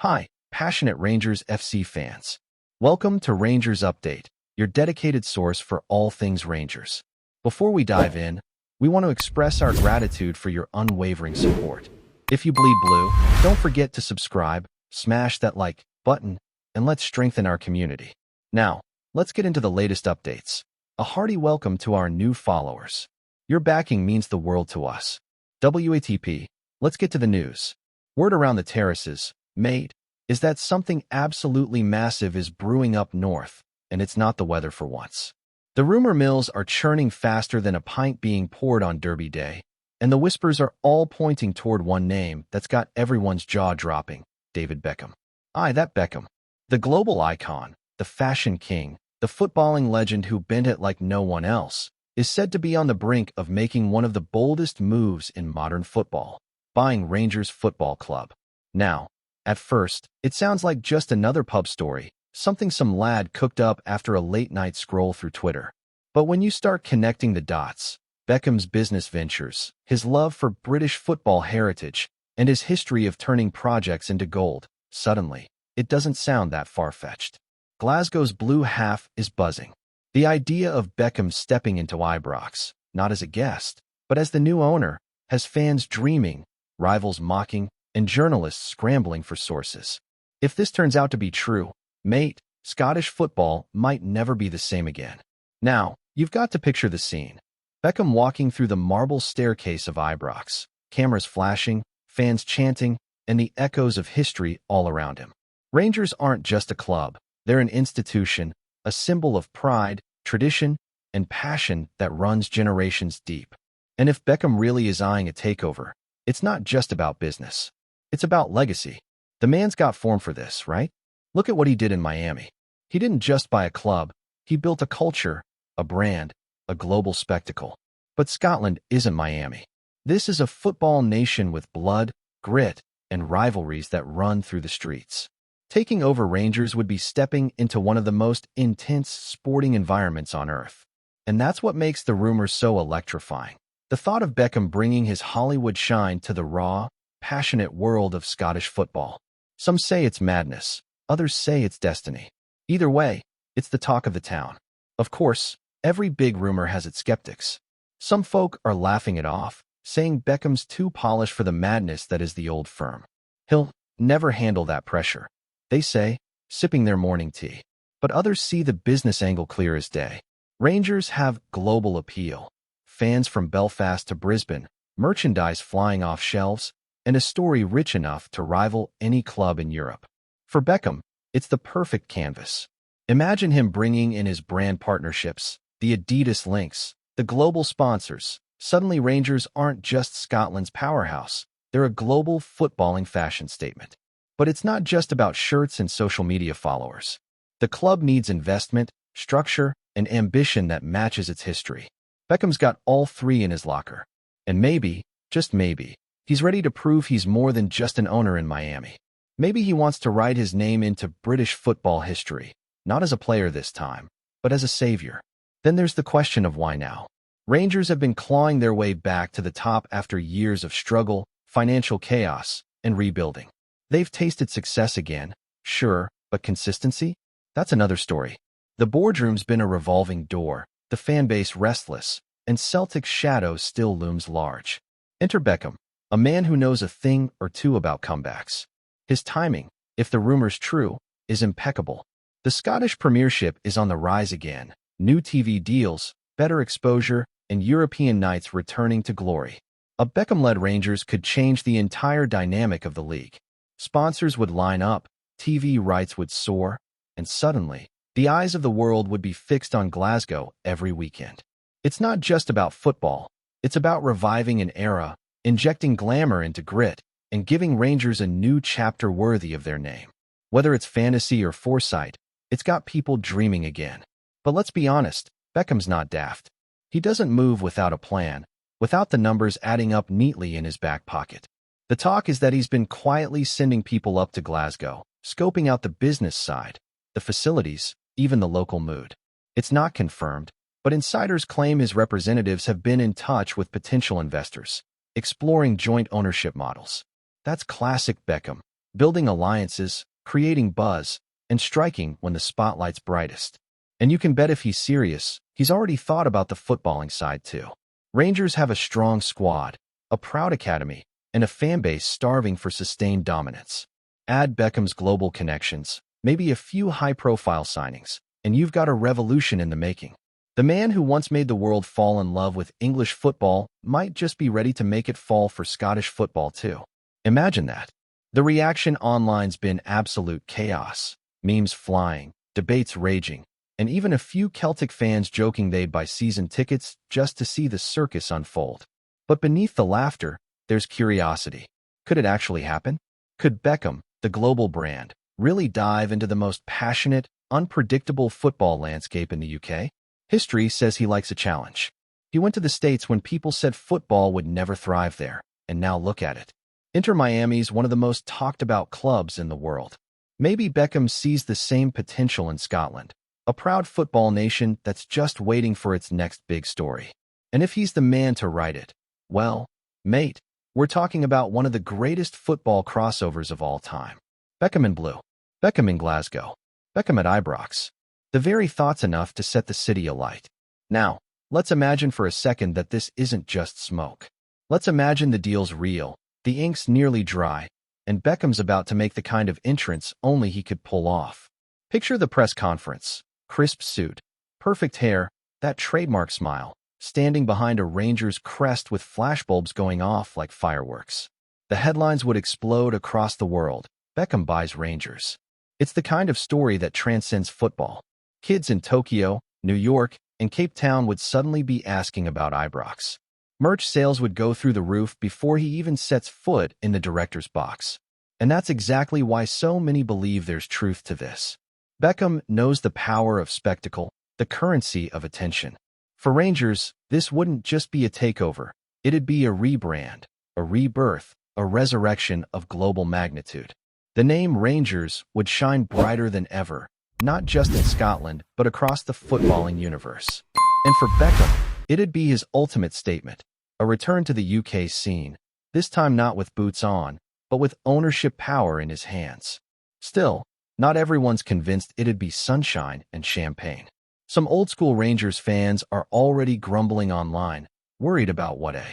Hi, passionate Rangers FC fans. Welcome to Rangers Update, your dedicated source for all things Rangers. Before we dive in, we want to express our gratitude for your unwavering support. If you bleed blue, don't forget to subscribe, smash that like button, and let's strengthen our community. Now, let's get into the latest updates. A hearty welcome to our new followers. Your backing means the world to us. WATP, let's get to the news. Word around the terraces, mate, is that something absolutely massive is brewing up north, and it's not the weather for once. The rumor mills are churning faster than a pint being poured on Derby Day, and the whispers are all pointing toward one name that's got everyone's jaw dropping: David Beckham. Aye, that Beckham. The global icon, the fashion king, the footballing legend who bent it like no one else, is said to be on the brink of making one of the boldest moves in modern football: buying Rangers Football Club. Now, at first, it sounds like just another pub story, something some lad cooked up after a late-night scroll through Twitter. But when you start connecting the dots, Beckham's business ventures, his love for British football heritage, and his history of turning projects into gold, suddenly, it doesn't sound that far-fetched. Glasgow's blue half is buzzing. The idea of Beckham stepping into IBROX, not as a guest, but as the new owner, has fans dreaming, rivals mocking, and journalists scrambling for sources. If this turns out to be true, mate, Scottish football might never be the same again. Now, you've got to picture the scene. Beckham walking through the marble staircase of IBROX, cameras flashing, fans chanting, and the echoes of history all around him. Rangers aren't just a club, they're an institution, a symbol of pride, tradition, and passion that runs generations deep. And if Beckham really is eyeing a takeover, it's not just about business. It's about legacy. The man's got form for this, right? Look at what he did in Miami. He didn't just buy a club, he built a culture, a brand, a global spectacle. But Scotland isn't Miami. This is a football nation with blood, grit, and rivalries that run through the streets. Taking over Rangers would be stepping into one of the most intense sporting environments on earth. And that's what makes the rumors so electrifying. The thought of Beckham bringing his Hollywood shine to the raw, passionate world of Scottish football. Some say it's madness, others say it's destiny. Either way, it's the talk of the town. Of course, every big rumor has its skeptics. Some folk are laughing it off, saying Beckham's too polished for the madness that is the old firm. He'll never handle that pressure, they say, sipping their morning tea. But others see the business angle clear as day. Rangers have global appeal. Fans from Belfast to Brisbane, merchandise flying off shelves, and a story rich enough to rival any club in Europe. For Beckham, it's the perfect canvas. Imagine him bringing in his brand partnerships, the Adidas links, the global sponsors. Suddenly Rangers aren't just Scotland's powerhouse, they're a global footballing fashion statement. But it's not just about shirts and social media followers. The club needs investment, structure, and ambition that matches its history. Beckham's got all three in his locker. And maybe, just maybe, he's ready to prove he's more than just an owner in Miami. Maybe he wants to write his name into British football history, not as a player this time, but as a savior. Then there's the question of why now. Rangers have been clawing their way back to the top after years of struggle, financial chaos, and rebuilding. They've tasted success again, sure, but consistency? That's another story. The boardroom's been a revolving door, the fan base restless, and Celtic's shadow still looms large. Enter Beckham, a man who knows a thing or two about comebacks. His timing, if the rumor's true, is impeccable. The Scottish Premiership is on the rise again, new TV deals, better exposure, and European nights returning to glory. A Beckham-led Rangers could change the entire dynamic of the league. Sponsors would line up, TV rights would soar, and suddenly, the eyes of the world would be fixed on Glasgow every weekend. It's not just about football, it's about reviving an era, injecting glamour into grit, and giving Rangers a new chapter worthy of their name. Whether it's fantasy or foresight, it's got people dreaming again. But let's be honest, Beckham's not daft. He doesn't move without a plan, without the numbers adding up neatly in his back pocket. The talk is that he's been quietly sending people up to Glasgow, scoping out the business side, the facilities, even the local mood. It's not confirmed, but insiders claim his representatives have been in touch with potential investors, exploring joint ownership models. That's classic Beckham, building alliances, creating buzz, and striking when the spotlight's brightest. And you can bet if he's serious, he's already thought about the footballing side too. Rangers have a strong squad, a proud academy, and a fan base starving for sustained dominance. Add Beckham's global connections, maybe a few high-profile signings, and you've got a revolution in the making. The man who once made the world fall in love with English football might just be ready to make it fall for Scottish football too. Imagine that. The reaction online's been absolute chaos, memes flying, debates raging, and even a few Celtic fans joking they'd buy season tickets just to see the circus unfold. But beneath the laughter, there's curiosity. Could it actually happen? Could Beckham, the global brand, really dive into the most passionate, unpredictable football landscape in the UK? History says he likes a challenge. He went to the States when people said football would never thrive there, and now look at it. Inter Miami's one of the most talked-about clubs in the world. Maybe Beckham sees the same potential in Scotland, a proud football nation that's just waiting for its next big story. And if he's the man to write it, well, mate, we're talking about one of the greatest football crossovers of all time. Beckham in blue, Beckham in Glasgow, Beckham at IBROX. The very thought's enough to set the city alight. Now, let's imagine for a second that this isn't just smoke. Let's imagine the deal's real, the ink's nearly dry, and Beckham's about to make the kind of entrance only he could pull off. Picture the press conference, crisp suit, perfect hair, that trademark smile, standing behind a Rangers crest with flashbulbs going off like fireworks. The headlines would explode across the world. Beckham buys Rangers. It's the kind of story that transcends football. Kids in Tokyo, New York, and Cape Town would suddenly be asking about IBROX. Merch sales would go through the roof before he even sets foot in the director's box. And that's exactly why so many believe there's truth to this. Beckham knows the power of spectacle, the currency of attention. For Rangers, this wouldn't just be a takeover. It'd be a rebrand, a rebirth, a resurrection of global magnitude. The name Rangers would shine brighter than ever, not just in Scotland, but across the footballing universe. And for Beckham, it'd be his ultimate statement, a return to the UK scene, this time not with boots on, but with ownership power in his hands. Still, not everyone's convinced it'd be sunshine and champagne. Some old-school Rangers fans are already grumbling online, worried about what a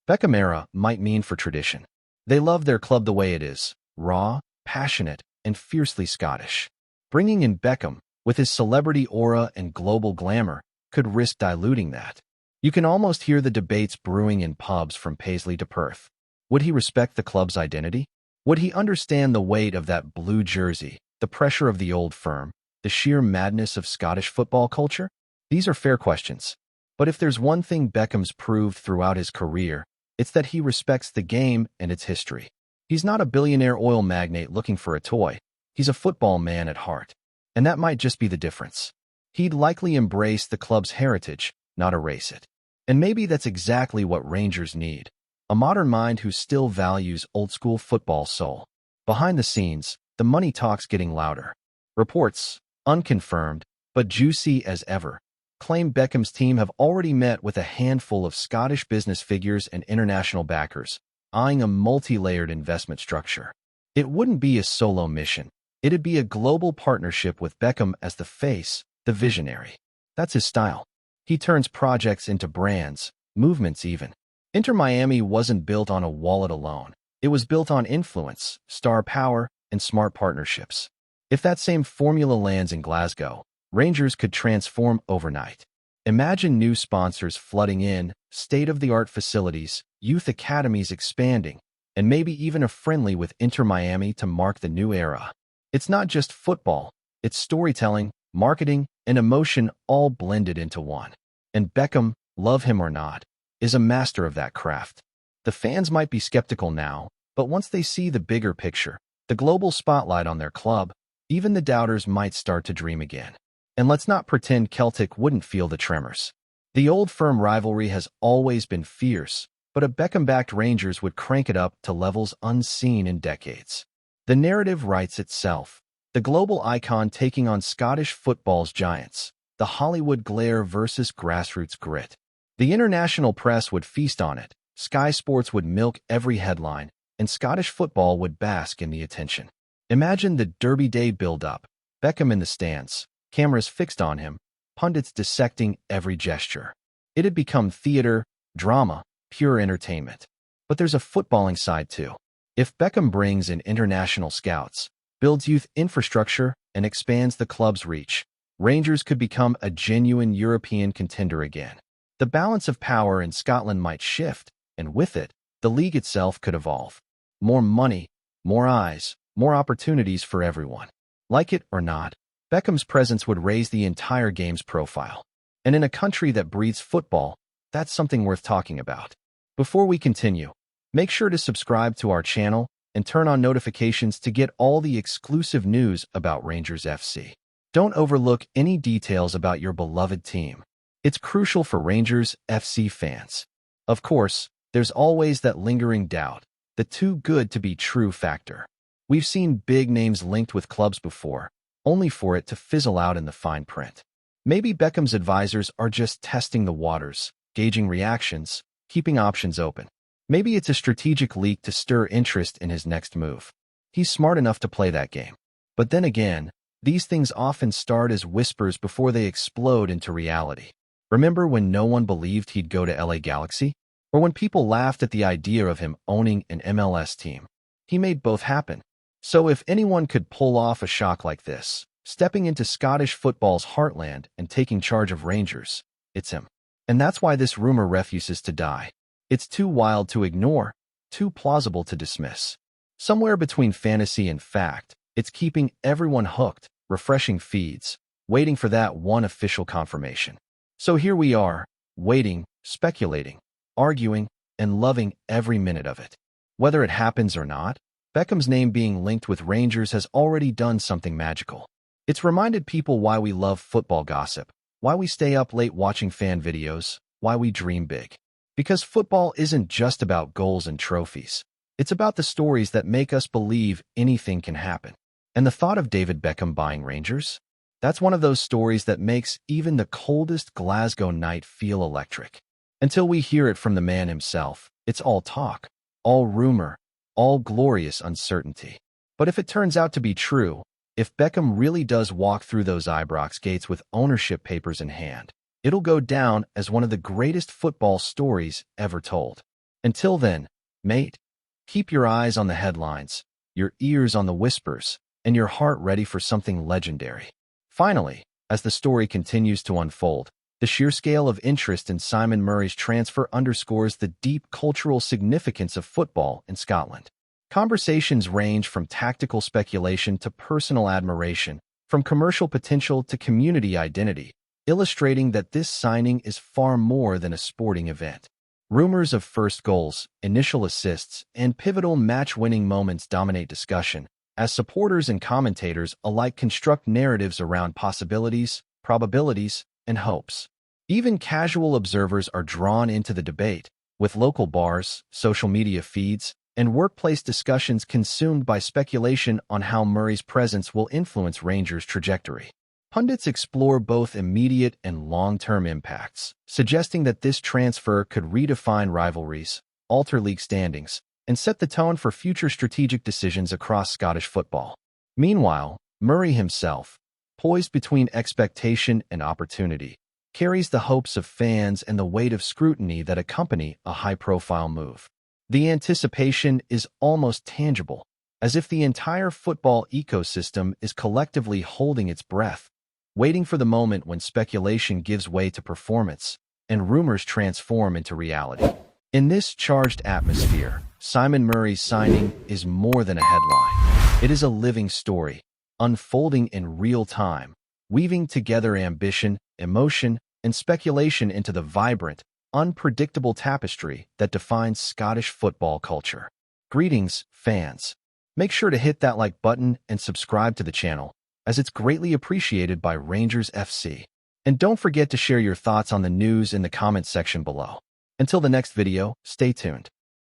Beckham era might mean for tradition. They love their club the way it is, raw, passionate, and fiercely Scottish. Bringing in Beckham, with his celebrity aura and global glamour, could risk diluting that. You can almost hear the debates brewing in pubs from Paisley to Perth. Would he respect the club's identity? Would he understand the weight of that blue jersey, the pressure of the old firm, the sheer madness of Scottish football culture? These are fair questions. But if there's one thing Beckham's proved throughout his career, it's that he respects the game and its history. He's not a billionaire oil magnate looking for a toy. He's a football man at heart. And that might just be the difference. He'd likely embrace the club's heritage, not erase it. And maybe that's exactly what Rangers need. A modern mind who still values old-school football soul. Behind the scenes, the money talk's getting louder. Reports, unconfirmed, but juicy as ever, claim Beckham's team have already met with a handful of Scottish business figures and international backers, eyeing a multi-layered investment structure. It wouldn't be a solo mission. It'd be a global partnership with Beckham as the face, the visionary. That's his style. He turns projects into brands, movements even. Inter Miami wasn't built on a wallet alone. It was built on influence, star power, and smart partnerships. If that same formula lands in Glasgow, Rangers could transform overnight. Imagine new sponsors flooding in, state-of-the-art facilities, youth academies expanding, and maybe even a friendly with Inter Miami to mark the new era. It's not just football, it's storytelling, marketing, and emotion all blended into one. And Beckham, love him or not, is a master of that craft. The fans might be skeptical now, but once they see the bigger picture, the global spotlight on their club, even the doubters might start to dream again. And let's not pretend Celtic wouldn't feel the tremors. The old firm rivalry has always been fierce, but a Beckham-backed Rangers would crank it up to levels unseen in decades. The narrative writes itself. The global icon taking on Scottish football's giants. The Hollywood glare versus grassroots grit. The international press would feast on it. Sky Sports would milk every headline. and Scottish football would bask in the attention. Imagine the Derby Day build-up, Beckham in the stands, cameras fixed on him, pundits dissecting every gesture. It had become theater, drama, pure entertainment. But there's a footballing side too. If Beckham brings in international scouts, builds youth infrastructure, and expands the club's reach, Rangers could become a genuine European contender again. The balance of power in Scotland might shift, and with it, the league itself could evolve. More money, more eyes, more opportunities for everyone. Like it or not, Beckham's presence would raise the entire game's profile. And in a country that breeds football, that's something worth talking about. Before we continue, make sure to subscribe to our channel and turn on notifications to get all the exclusive news about Rangers FC. Don't overlook any details about your beloved team. It's crucial for Rangers FC fans. Of course, there's always that lingering doubt, the too good to be true factor. We've seen big names linked with clubs before, only for it to fizzle out in the fine print. Maybe Beckham's advisors are just testing the waters, gauging reactions, keeping options open. Maybe it's a strategic leak to stir interest in his next move. He's smart enough to play that game. But then again, these things often start as whispers before they explode into reality. Remember when no one believed he'd go to LA Galaxy? Or when people laughed at the idea of him owning an MLS team? He made both happen. So if anyone could pull off a shock like this, stepping into Scottish football's heartland and taking charge of Rangers, it's him. And that's why this rumor refuses to die. It's too wild to ignore, too plausible to dismiss. Somewhere between fantasy and fact, it's keeping everyone hooked, refreshing feeds, waiting for that one official confirmation. So here we are, waiting, speculating, arguing, and loving every minute of it. Whether it happens or not, Beckham's name being linked with Rangers has already done something magical. It's reminded people why we love football gossip, why we stay up late watching fan videos, why we dream big. Because football isn't just about goals and trophies. It's about the stories that make us believe anything can happen. And the thought of David Beckham buying Rangers? That's one of those stories that makes even the coldest Glasgow night feel electric. Until we hear it from the man himself, it's all talk, all rumor, all glorious uncertainty. But if it turns out to be true, if Beckham really does walk through those IBROX gates with ownership papers in hand, it'll go down as one of the greatest football stories ever told. Until then, mate, keep your eyes on the headlines, your ears on the whispers, and your heart ready for something legendary. Finally, as the story continues to unfold, the sheer scale of interest in Simon Murray's transfer underscores the deep cultural significance of football in Scotland. Conversations range from tactical speculation to personal admiration, from commercial potential to community identity, illustrating that this signing is far more than a sporting event. Rumors of first goals, initial assists, and pivotal match-winning moments dominate discussion, as supporters and commentators alike construct narratives around possibilities, probabilities, and hopes. Even casual observers are drawn into the debate, with local bars, social media feeds, and workplace discussions consumed by speculation on how Murray's presence will influence Rangers' trajectory. Pundits explore both immediate and long-term impacts, suggesting that this transfer could redefine rivalries, alter league standings, and set the tone for future strategic decisions across Scottish football. Meanwhile, Murray himself, poised between expectation and opportunity, carries the hopes of fans and the weight of scrutiny that accompany a high-profile move. The anticipation is almost tangible, as if the entire football ecosystem is collectively holding its breath, waiting for the moment when speculation gives way to performance and rumors transform into reality. In this charged atmosphere, Simon Murray's signing is more than a headline. It is a living story, unfolding in real time, weaving together ambition, emotion, and speculation into the vibrant, unpredictable tapestry that defines Scottish football culture. Greetings, fans. Make sure to hit that like button and subscribe to the channel, as it's greatly appreciated by Rangers FC. And don't forget to share your thoughts on the news in the comments section below. Until the next video, stay tuned.